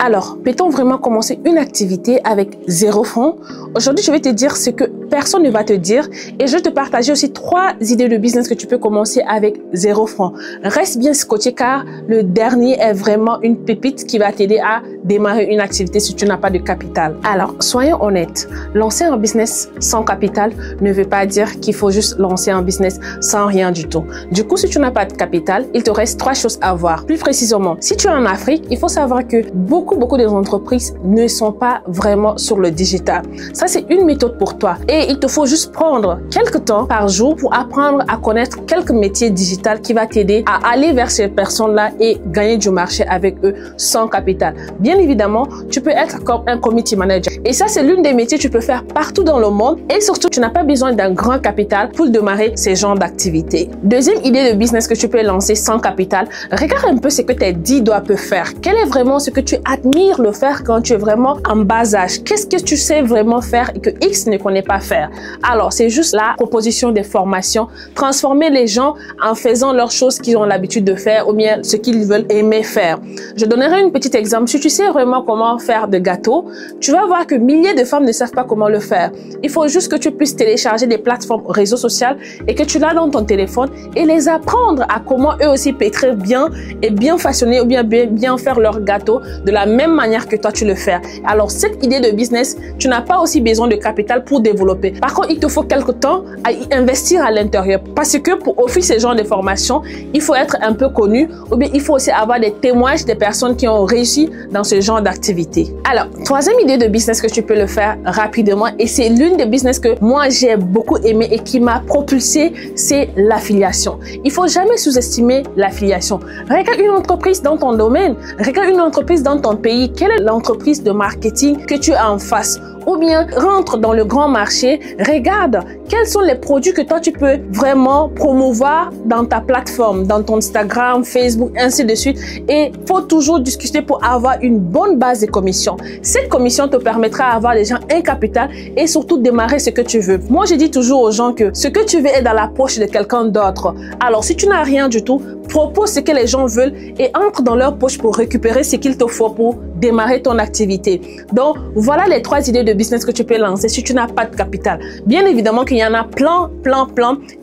Alors, peut-on vraiment commencer une activité avec 0 francs? Aujourd'hui, je vais te dire ce que personne ne va te dire et je vais te partager aussi 3 idées de business que tu peux commencer avec 0 francs. Reste bien scotché car le dernier est vraiment une pépite qui va t'aider à démarrer une activité si tu n'as pas de capital. Alors, soyons honnêtes, lancer un business sans capital ne veut pas dire qu'il faut juste lancer un business sans rien du tout. Du coup, si tu n'as pas de capital, il te reste 3 choses à voir. Plus précisément, si tu es en Afrique, il faut savoir que beaucoup des entreprises ne sont pas vraiment sur le digital. Ça, c'est une méthode pour toi. Et il te faut juste prendre quelques temps par jour pour apprendre à connaître quelques métiers digitaux qui va t'aider à aller vers ces personnes-là et gagner du marché avec eux sans capital. Bien évidemment, tu peux être comme un community manager. Et ça, c'est l'une des métiers que tu peux faire partout dans le monde. Et surtout, tu n'as pas besoin d'un grand capital pour démarrer ces genres d'activités. Deuxième idée de business que tu peux lancer sans capital, regarde un peu ce que tes 10 doigts peuvent faire. Quel est vraiment ce que tu admires le faire quand tu es vraiment en bas âge? Qu'est-ce que tu sais vraiment faire et que X ne connaît pas faire? Alors, c'est juste la proposition des formations, transformer les gens en faisant leurs choses qu'ils ont l'habitude de faire ou bien ce qu'ils veulent aimer faire. Je donnerai un petit exemple. Si tu sais vraiment comment faire de gâteaux, tu vas voir que milliers de femmes ne savent pas comment le faire. Il faut juste que tu puisses télécharger des plateformes réseaux sociaux et que tu l'as dans ton téléphone et les apprendre à comment eux aussi pétrir bien et bien façonner ou bien faire leur gâteau de la même manière que toi tu le fais. Alors cette idée de business, tu n'as pas aussi besoin de capital pour développer. Par contre, il te faut quelque temps à y investir à l'intérieur parce que pour offrir ce genre de formation, il faut être un peu connu ou bien il faut aussi avoir des témoignages des personnes qui ont réussi dans ce genre d'activité. Alors, troisième idée de business que tu peux le faire rapidement et c'est l'une des business que moi j'ai beaucoup aimé et qui m'a propulsé, c'est l'affiliation. Il faut jamais sous-estimer l'affiliation. Regarde une entreprise dans ton domaine, regarde une entreprise dans ton pays, quelle est l'entreprise de marketing que tu as en face? Ou bien rentre dans le grand marché, regarde quels sont les produits que toi tu peux vraiment promouvoir dans ta plateforme, dans ton Instagram, Facebook, ainsi de suite. Et faut toujours discuter pour avoir une bonne base de commission. Cette commission te permettra d'avoir des gens un capital et surtout démarrer ce que tu veux. Moi, je dis toujours aux gens que ce que tu veux est dans la poche de quelqu'un d'autre. Alors, si tu n'as rien du tout, propose ce que les gens veulent et entre dans leur poche pour récupérer ce qu'il te faut pour démarrer ton activité. Donc, voilà les 3 idées de business que tu peux lancer si tu n'as pas de capital. Bien évidemment qu'il y en a plein.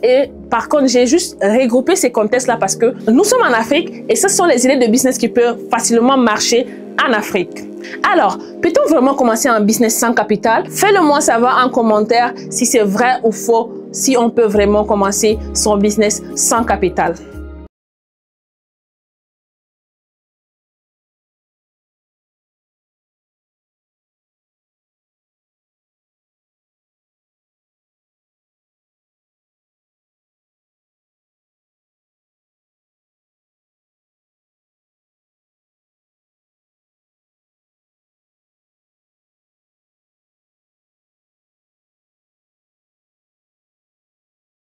Et par contre, j'ai juste regroupé ces contextes-là parce que nous sommes en Afrique et ce sont les idées de business qui peuvent facilement marcher en Afrique. Alors, peut-on vraiment commencer un business sans capital? Fais-le moi savoir en commentaire si c'est vrai ou faux, si on peut vraiment commencer son business sans capital.